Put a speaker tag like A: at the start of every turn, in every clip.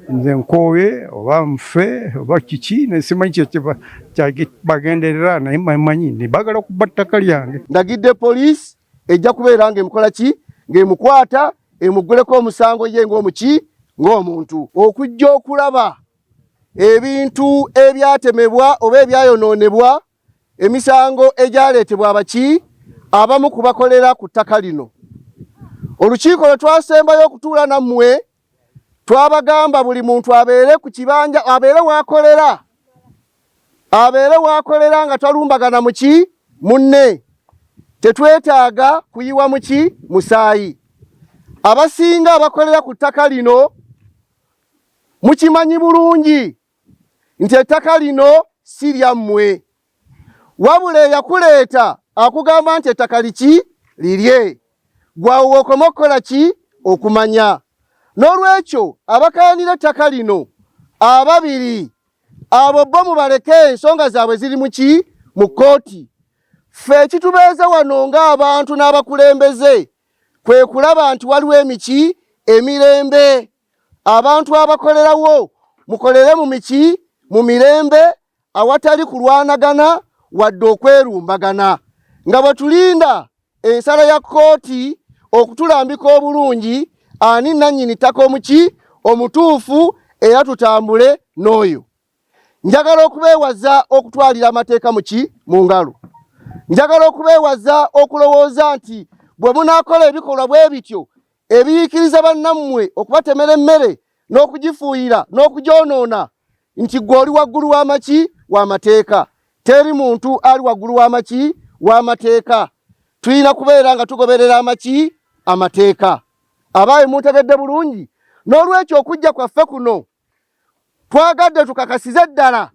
A: nze nkowe oba nfe oba kiki nesimanyi kyebagenderera naye manyi nebagala okuba ttaka lyange.
B: Ndagidde poliisi ejja kubeera ng'emukola ki ng'emukwata emugguleko omusango ye ng'omuntu okujja okulaba ebintu ebyatemebwa oba ebyayonoonebwa emisango egyaleetebwa abaki abamu kubakolera ku ttaka lino. Olukiiko lwe twasembayo okutuula nammwe twabagamba buli muntu abeere ku kibanja abeere waakolera nga talumbagana muki munne. Tetwetaaga kuyiwa muki musaayi. Abasinga abakolera ku ttaka lino mukimanyi bulungi nti ettaka lino si lyammwe, wabula eyakuleeta akugamba nti ettaka liki lirye, gwawe okoma okukola ki okumanya. N'olwekyo abakayanira ettaka lino ababiri abo bo mubaleke ensonga zaabwe ziri muki mu kkooti. Ffe ekitubeeza wano ng'abantu n'abakulembeze kwe kulaba nti waliwo emiki emirembe. Abantu abakolerawo mukolere mu miki mu mirembe awatali kulwanagana wadde okwerumbagana, nga bwe tulinda ensala ya kkooti okutulambika obulungi ani nannyini ttaka omuki omutuufu era tutambule n'oyo. Njagala okubeewaza okutwalira amateeka muki mu ngalo. Njagala okubeewaza okulowooza nti bwe munaakola ebikolwa bwe bityo ebiyiikiriza bannammwe okubatemera emmere n'okugifuuyira n'okugyonoona nti gwe oli waggulu w'amaki w'amateeka. Teri muntu ali waggulu w'amaki w'amateeka. Tulina kubeera nga tugoberera amaki amateeka. Abaayi muntegedde bulungi. N'olwekyo okujja kwaffe kuno twagadde tukakasize ddala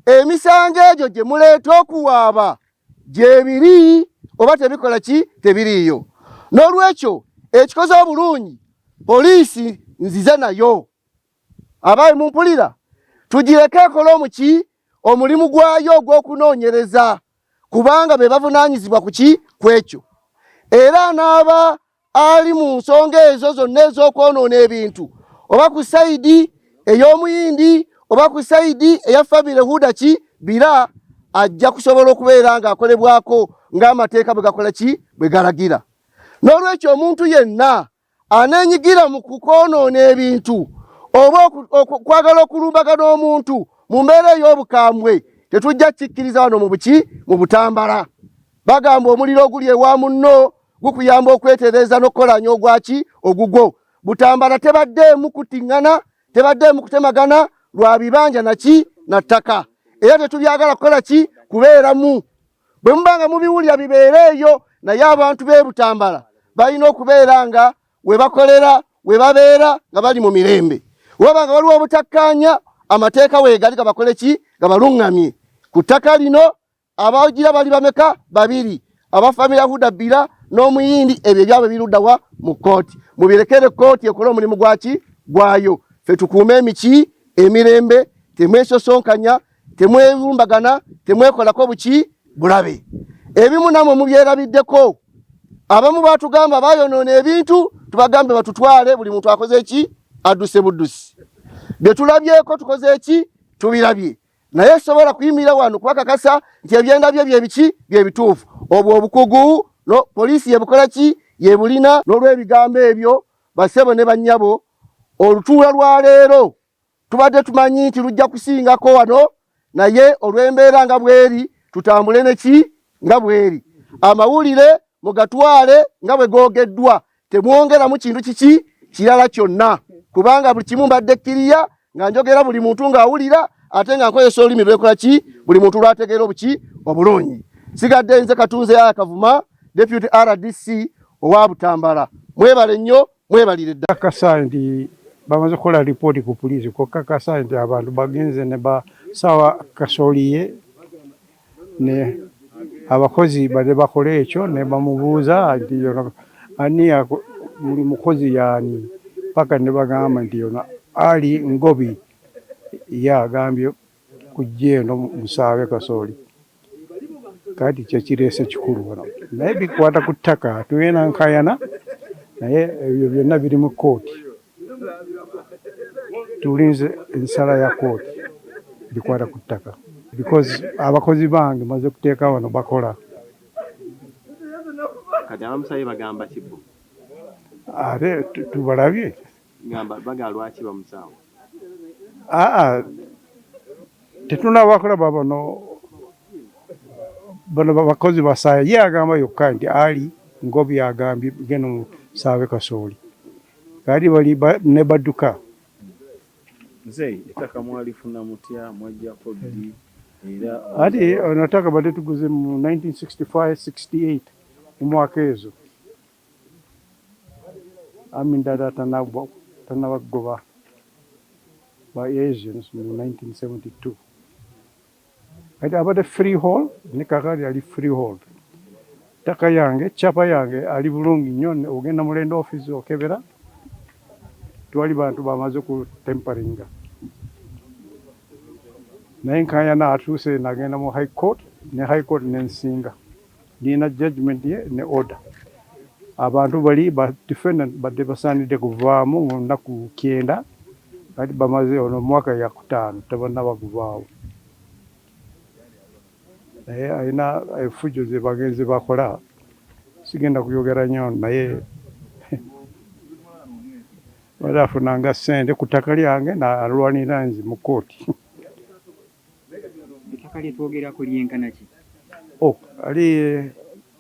B: emisango egyo gye muleeta okuwaaba gyebiri oba tebikola ki tebiriiyo. N'olwekyo ekikoze obulungi poliisi nzize nayo. Abaayi mumpulira, tugireke ekole omuki omulimu gwayo ogw'okunoonyereza kubanga be bavunaanyizibwa ku ki kwekyo. Era n'aba ali mu nsonga ezo zonna ez'okwonoona ebintu oba ku sayidi ey'omuyindi oba ku sayidi eya famire huda ki bira ajja kusobola okubeera ng'akolebwako ng'amateeka bwe gakola ki bwe galagira. N'olwekyo omuntu yenna aneenyigira mu kukwonoona ebintu oba kwagala okulumbaga n'omuntu mu mbeera ey'obukambwe tetujja kikkiriza wano mu buki mu Butambala. Bagamba omuliro oguli ewa munno gukuyamba okwetereeza n'okukolanya ogwaki ogugwo. Butambala tebaddeemu kutiŋŋana, tebaddeemu kutemagana lwa bibanja naki na ttaka. Era tetubyagala kukola ki kubeeramu. Bwe mubanga mubiwulira bibeere eyo, naye abantu b'e Butambala balina okubeera nga we bakolera we babeera nga bali mu mirembe. Waba nga waliwo obutakkaanya amateeka weegali gabakole ki gabaluŋŋamye. Ku ttaka lino abagira bali bameka babiri, abafamira huda bbira n'omuyindi ebyo byabwe biruddawa mu kkooti. Mubirekere kkooti ekole omulimu gwaki gwayo. Ffe tukuume emiki emirembe, temwesosonkanya, temwerumbagana, temwekolako buki bulabe. Ebimu namwe mubyerabiddeko. Abamu baatugamba bayonoona ebintu tubagambe batutwale buli muntu akoze eki adduse buddusi. Bye tulabyeko tukoze eki tubirabye. Naye sobola kuyimirira wano kubakakasa nti ebyenda bye byebiki byebituufu. Obwo obukugu no poliisi yebukola ki yebulina. N'olw'ebigambo ebyo basebo ne bannyabo olutuula lwa leero tubadde tumanyi nti lujja kusingako wano, naye olw'embeera nga bweri tutambule neki nga bweri. Amawulire mugatwale nga bwe googeddwa, temwongeramu kintu kiki kirala kyonna kubanga buli kimu mbadde kkiriya nga njogera buli muntu ng'awulira ate nga nkozesa olulimi lwekola ki buli muntu lwategeera obuki obulungi. Sigadde nze Katunze Yaya Kavuma, Deputy RDC owa Butambala. Mwebale nnyo, mwebalire ddala.
A: Kakasa nti bamaze kukola lipooti ku poliisi kakasa nti abantu bagenze ne basawa kasooliye ne abakozi bade bakole ekyo ne bamubuuza nti ani buli mukozi yaani paka ne bagamba nti yona ali Ngobi yagambye kujja eno musaabe kasooli. Kati kyekireese kikulu wano naye bikwata ku ttaka tuyina nkayana naye ebyo byonna biri mu kkooti. tulinze ensala ya kooti likwata ku ttaka because abakozi bange maze kuteeka wano bakola.
C: Kati abamusabe bagamba kibo
A: ate tubalabye
C: bagamba lwaki bamusaawa?
A: Tetunaba kulaba bano bakozi basaya ye agamba yokka nti ali Ngobi agambye geno Saawe Kasooli kati bali ne badduka.
C: Nze ettaka mwalifuna mutya mwajjako ddi era
A: ati onataka badde tuguze mu 1965-68 mu mwaka ezo amindala tanabagoba by Asians mu 1972 kati abadde freehold ne kakati ali freehold. Ttaka yange chapa yange ali bulungi nnyo, ogenda mu land office okebera twali bantu bamaze ku temparinga naye nkayana atuuse nagenda mu high court ne high court nensinga nina judgment ye ne order. Abantu bali ba defendant badde basaanidde kuvaamu mu nnaku 9 kati bamaze ono mwaka ya 5 tabannaba kuvaawo. Naye ayina efujjo ze bagenzi bakola sigenda kuyogera nnyo naye badafunanga ssente ku ttaka lyange nalwanira nzi mu kooti.
D: Ettaka lyetwogerako lyenkana ki?
A: Ali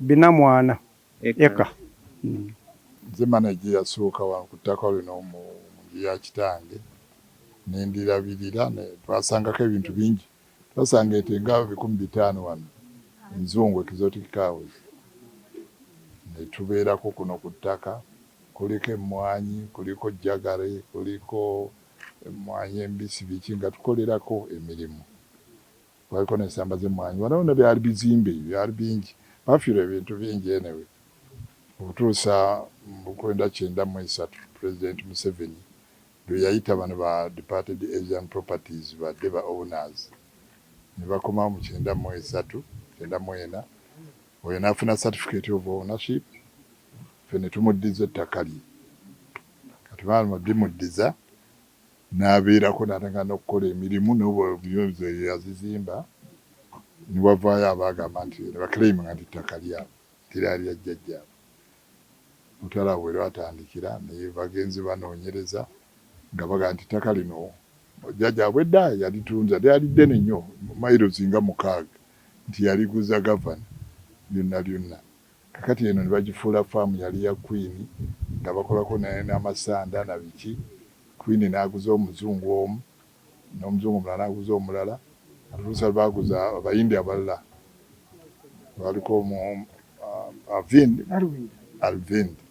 A: 400 eka.
E: Nze manager yasooka wa ku ttaka lino mu ya kitange nendirabirira twasangako ebintu bingi. Twasanga ente nga 5,000 wano enzungu exotic cows netubeerako kuno ku ttaka kuliko emmwanyi kuliko jagare kuliko emmwanyi embisi biki nga tukolerako emirimu. Waliko n'ensamba z'emmwanyi wano byali bizimbe byali bingi bafiirwa ebintu bingi enewe okutuusa mu 1993 President Museveni lwe yayita bano ba Departed Asian Properties badde ba owners ne bakomawo mu 1993 94 oyo n'afuna certificate of ownership ffe ne tumuddiza ettaka lye kati baama bimuddiza n'abeerako n'atanga n'okukola emirimu n'obuyonzo yazizimba ne wavaayo abaagamba nti ne bakireyiminga nti ettaka lyabo tiraali lya jjajjaabwe. Mutala bwe lwatandikira ne bagenzi banoonyereza nga baga nti ttaka lino jjajjaabwe dda yalitunza lyali ddene nnyo mayiro zinga 6 nti yaliguza gavana lyonna. Kakati eno ne bagifuula faamu yali ya Queen nga bakolako n'amasanda na biki. Queen n'aguza omuzungu omu n'omuzungu omulala n'aguza omulala atuusa baaguza abayindi abalala baliko Alvindi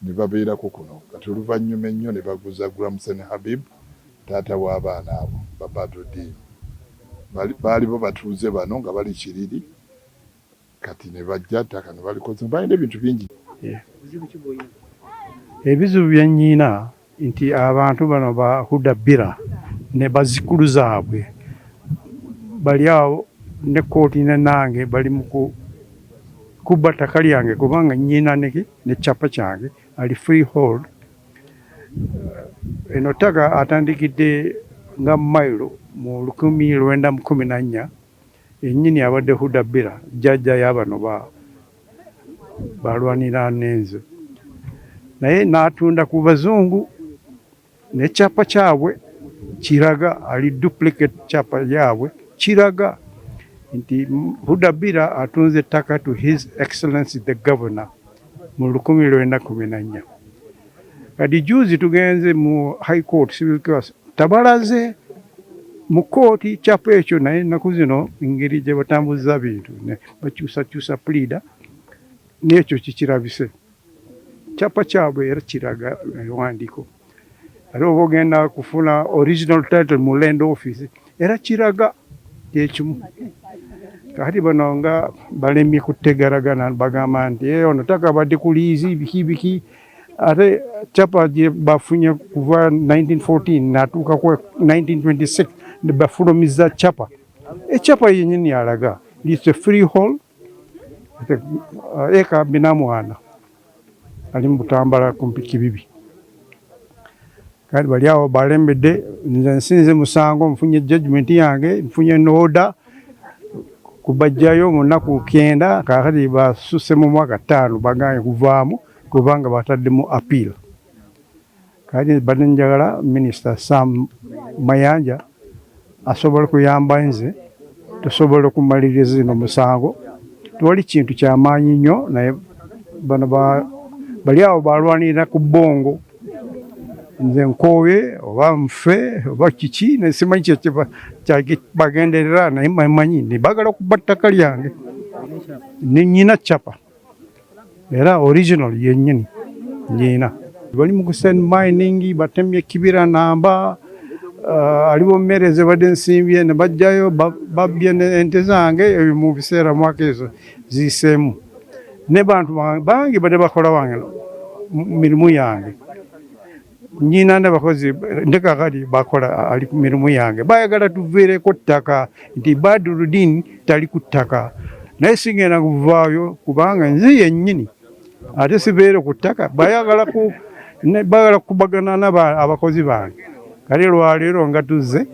E: ne babeerako kuno. Kati oluvannyuma ennyo ne baguza Gramson Habib taata w'abaana abo Babadudin baalibo batuuze bano nga bali Kiriri kati ne bajja ttaka ne balikoze balina ebintu bingi.
A: Ebizibu bye nnyina nti abantu bano ba Huda Bira ne bazzukulu zaabwe bali awo ne kooti ne nange bali mu kubba ttaka lyange kubanga nnyina ne kyapa kyange ali freehold. Eno ttaka atandikidde nga mayiro mu 1914 ennyini abadde Huda Bira jjajja y'abano balwanira n'enze naye n'atunda ku bazungu ne kyapa kyabwe kiraga ali duplicate kyapa yaabwe kiraga nti Huda Bira atunze ettaka to His Excellency the Governor mu 1914. Kati juzi tugenze mu High Court Civil Case tabalaze mu kooti kyapa ekyo naye ennaku zino engeri gye batambuza bintu ne bakyusakyusa pleader n'ekyo kikirabise kyapa kyabwe era kiraga ewandiiko. Ate oba ogenda kufuna original title mu land office era kiraga ekimu. Kati bano nga balemye kutegeragana bagamba nti ono ttaka badde ku liizi biki ate kyapa gye bafunye kuva 1914 n'atuuka ku 1926 ne bafulumiza kyapa. Ekyapa yennyini alaga it's a freehold eka 400 ali mu Butambala ku mpiki 2. kati bali awo balembedde nze nsinze musango nfunye judgment yange nfunye n'oda kubajjayo mu nnaku 9 kakati basusse mu mwaka 5 bagaanye kuvaamu kubanga bataddemu appeal. Kati badde njagala Minisita Sam Mayanja asobole kuyamba nze tusobole okumaliriza zino musango. Tewali kintu kyamaanyi nnyo naye bano bali awo balwanirira ku bbongo nze nkooye oba nfe oba kiki nesimanyi kyebagenderera naye manyi nebagala kuba ttaka lyange nenyina capa era original yennyini nyina bali mu kusend mining batemye kibira namba aliwo mmere zebadde nsimbye ne bajjayo babbye ente zange mu biseera mwaka ezo ziseemu ne bantu bange badde bakola wange mirimu yange nyina n'abakozi ndekakati bakola ali ku mirimu yange bayagala tuviireko ttaka nti Badruddin tali ku ttaka naye sigenda kuvaayo kubanga nze yennyini ate sibeere ku ttaka bayagala kubagana n'abakozi bange. Kati lwaleero nga tuzze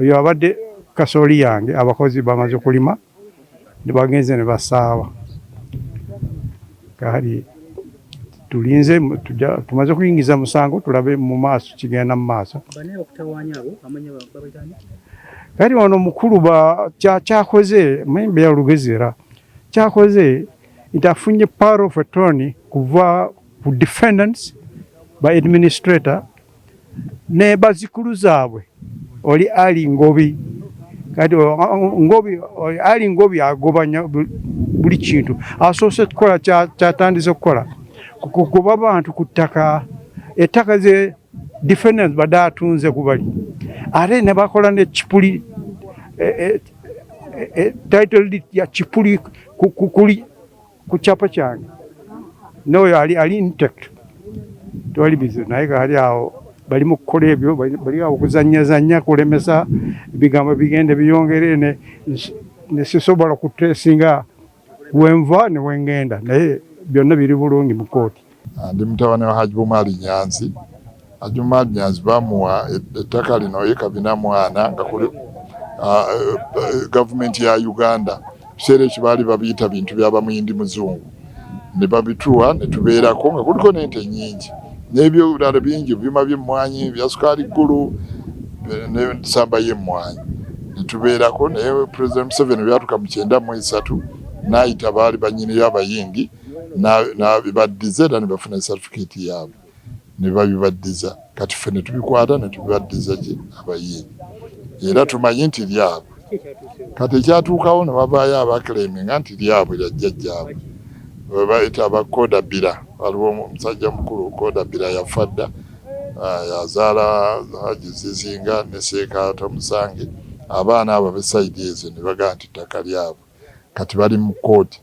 A: oyo abadde kasooli yange abakozi bamaze kulima ne bagenze ne basaawa. Kati tulinze tumaze kuyingiza musango tulabe mu maaso kigenda mu maaso. Kati ono mukulu kyakoze mayimbe ya lugezera kyakoze nti afunye power of attorney kuva ku defendants by administrator ne bazikulu zaabwe oli Ali Ngobi. Kati Ali Ngobi agobanya buli kintu asoose kukola kyatandise okukola kuba abantu ku ttaka ettaka ze defendants badde atunze kubali ate ne bakola ne kipuli title deed ya kipuli ku kyapa kyange n'oyo ali intact tewali bizibu naye kali awo bali mu kukola ebyo bali awo kuzanyazanya kulemesa ebigambo bigende biyongere ne sisobola kuteesinga wenva ne wengenda naye byonna biri bulungi mu kooti.
E: Ndi mutabani wa Haji Bumali Nyanzi. Haji Bumali Nyanzi bamuwa ettaka lino eka 4 nga kuli gavumenti ya Uganda biseera ekyo baali babiyita bintu by'abamuyindi muzungu ne babituwa ne tubeerako nga kuliko n'ente nnyingi n'ebyo ebirala bingi ebyuma by'emmwanyi bya sukaali ggulu n'ensamba y'emmwanyi ne tubeerako naye President Museveni byatuka mu 93 n'ayita baali bannyini y'abayindi n'abibaddiza era ne bafuna certificate yaabwe ne babibaddiza kati ffe ne tubikwata ne tubibaddiza abayindi era tumanyi nti lyabwe kati ekyatuukawo ne wabaayo abakleminga nti lyabwe lya jjajjaabwe bayita abakodabira waliwo omusajja mukulu kodabira yafa dda yazaala Haji Zizinga ne Seeka Musange abaana abo b'esayidi ezo ne bagaa nti ttaka lyabwe kati bali mu kooti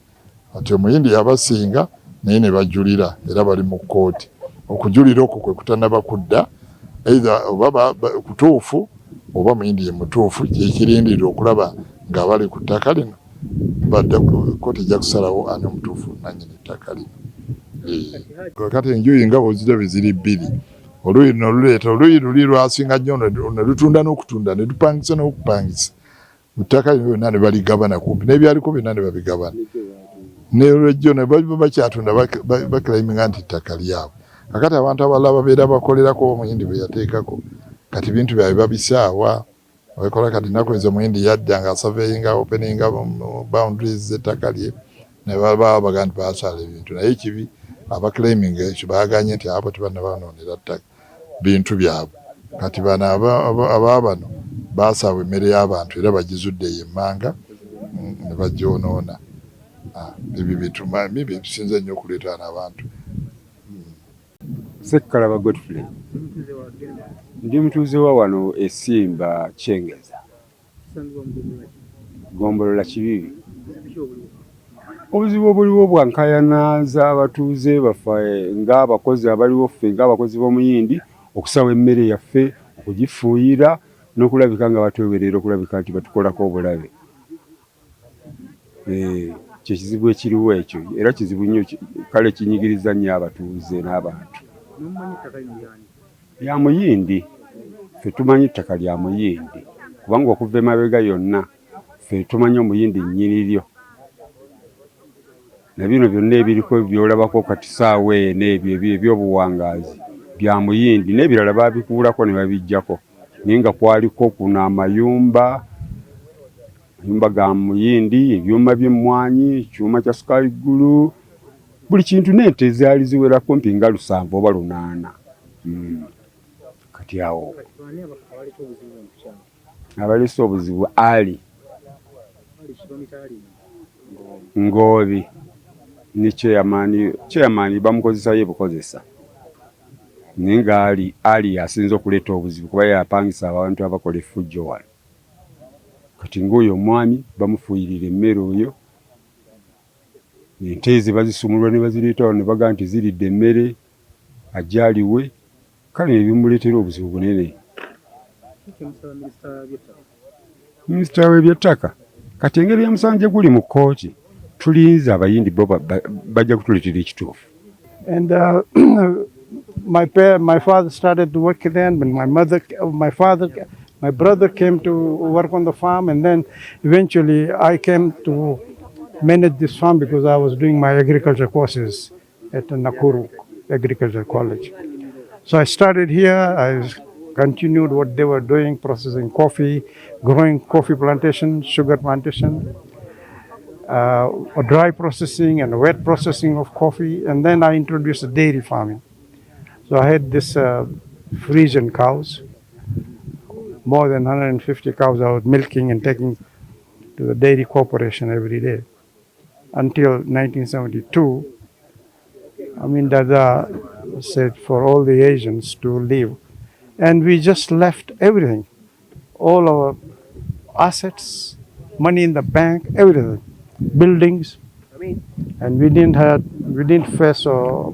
E: ati omuyindi yabasinga naye ne bajulira era bali mu kooti okujulira okwo kwe kutanaba kudda either oba kutuufu oba muyindi ye mutuufu kyekirindirira okulaba nga bali ku ttaka lino badde kooti ejja kusalawo ani omutuufu nannyini ttaka lino. Kati enjuyi nga bwozirabye ziri 2 oluuyi noluleeta oluuyi luli lwasinga nnyo ne lutunda n'okutunda ne lupangisa n'okupangisa ttaka lino byonna ne baligabana kumpi n'ebyaliko byonna ne babigabana n'olwejjo ne bakyatunda bakilayiminga nti ttaka lyabwe. Kakati abantu abalala babeera bakolerako omuyindi bwe yateekako kati bintu byabwe babisaawa bakola kati nnaku ezo omuyindi yadda nga surveyinga openinga boundaries z'ettaka lye ne baba baga nti baasala ebintu naye ekibi abaclaiminga ekyo baaganye nti abo tebannabanoonera ttaka bintu byabwe kati bano abaabano baasaawa emmere y'abantu era bagizudde yemmanga ne bagyonoona. Ebyo bituma bisinze nnyo okuleetaana abantu.
F: Ssekkalaba Godfrey ndi mutuuze wa wano Essimba Kyengeza Gombolola Kibibi. Obuzibu obuliwo bwankayana z'abatuuze baffe ng'abakozi abaliwo ffe ng'abakozi b'omuyindi okusawa emmere yaffe okugifuuyira n'okulabika nga batwewerera okulabika nti batukolako obulabe. Kye kizibu ekiriwo ekyo era kizibu nnyo kale kinyigiriza nnyo abatuuze n'abantu. ya Muyindi. Ffe tumanyi ettaka lya Muyindi kubanga okuva emabega yonna ffe tumanyi Omuyindi nnyini na bino byonna ebiriko byolabako kati saawa n'ebyo eby'obuwangaazi bya Muyindi n'ebirala babikuulako ne babijjako naye nga kwaliko kuno amayumba ga Muyindi, ebyuma by'emmwanyi, ekyuma kya Sukaliggulu, buli kintu n'ente zaali ziwera kumpi nga 7 oba 8. Kati awo abaleese obuzibu Ali Ngobi ni chairman bamukozesa ye bukozesa naye nga Ali asinza okuleeta obuzibu kuba yapangisa abantu abakola effujjo wano. Kati ng'oyo omwami bamufuuyirira emmere oyo ente ze bazisumulwa ne bazireeta wano ne bagaa nti ziridde emmere ajaliwe kale ebimuleetera obuzibu bunene. Minisita w'ebyettaka kati engeri yamusanje guli mu kkooti tulinze abayindi bo bajja kutuleetera ekituufu.
A: And my father started to work then, but my brother came to work on the farm, and then eventually I came to manage this farm because I was doing my agriculture courses at Nakuru Agriculture College. So I started here, I continued what they were doing, processing coffee, growing coffee plantation, sugar plantation, dry processing and wet processing of coffee, and then I introduced dairy farming. So I had this Frisian cows, more than 150 cows I was milking and taking to the dairy corporation every day until 1972. I mean, Dada said for all the Asians to leave. And we just left everything, all our assets, money in the bank, everything, buildings. And we didn't face or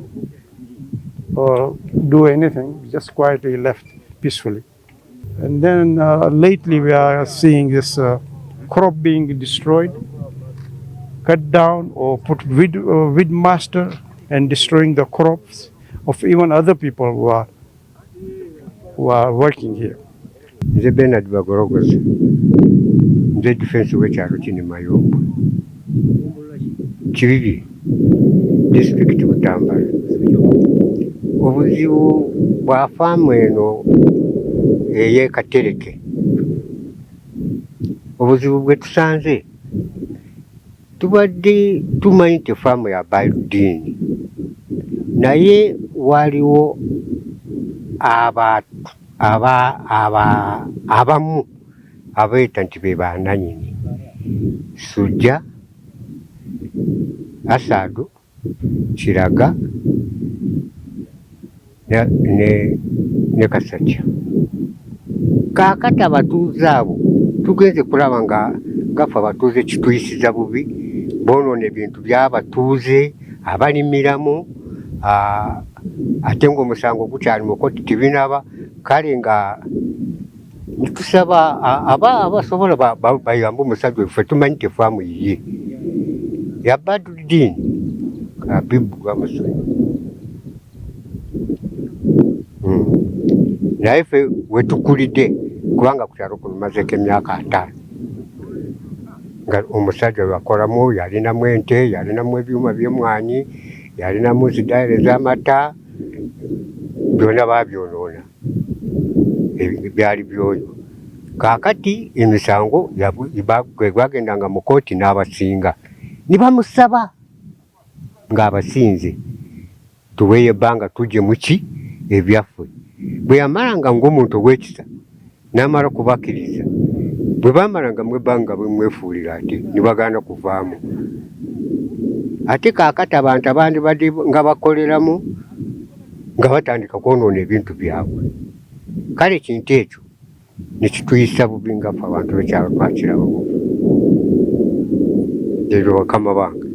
A: do anything, we just quietly left peacefully. And then lately we are seeing this crop being destroyed, cut down or put weed master and destroying the crops of even other people who are working here.
G: Nze Bernard Bagorogoza, nze defense w'ekyalo kino Mayombo, Kibibi, district Butambala. Obuzibu bwa faamu eno ey'e Katereke, obuzibu bwe tusanze tubadde tumanyi nti faamu ya Bayiruddiini, naye waliwo abamu abeeta nti be bannannyini Sujja, Asadu, Kiraga ne Kasajja. Kaakati abatuuze abo tugenze kulaba nga gaffe abatuuze kituyisiza bubi, boonoona ebintu by'abatuuze abalimiramu, ate ng'omusango gukyali mu kkooti tibinaba. Kale nga nitusaba abasobola bayambe omusajja ffe tumanyi tefaamu yiye ya Badruddin Habibu Gwamusoni. Naye ffe wetukulidde kubanga ku kyalo kuno mazeeko emyaka 5 nga omusajja wakolamu, yalinamu ente, yalinamu ebyuma by'emmwanyi, yalinamu zidaire z'amata, byonna baabyonoona byali byoyo. Kaakati emisango gwagendanga mu kkooti n'abasinga ne bamusaba ng'abasinze tuweeyo ebbanga tujje muki ebyaffe. Bwe yamalanga ng'omuntu ow'ekisa n'amala kubakkiriza, bwe baamalanga mu ebbanga bwemwefuulira ate ne bagaana kuvaamu. Ate kaakati abantu abandi badde nga bakoleramu nga batandika kwonoona ebintu byabwe. Kale ekintu ekyo ne kituyisa bubi ngaffe abantu b'ekyalo twakiraba bubi. Leero bakama bange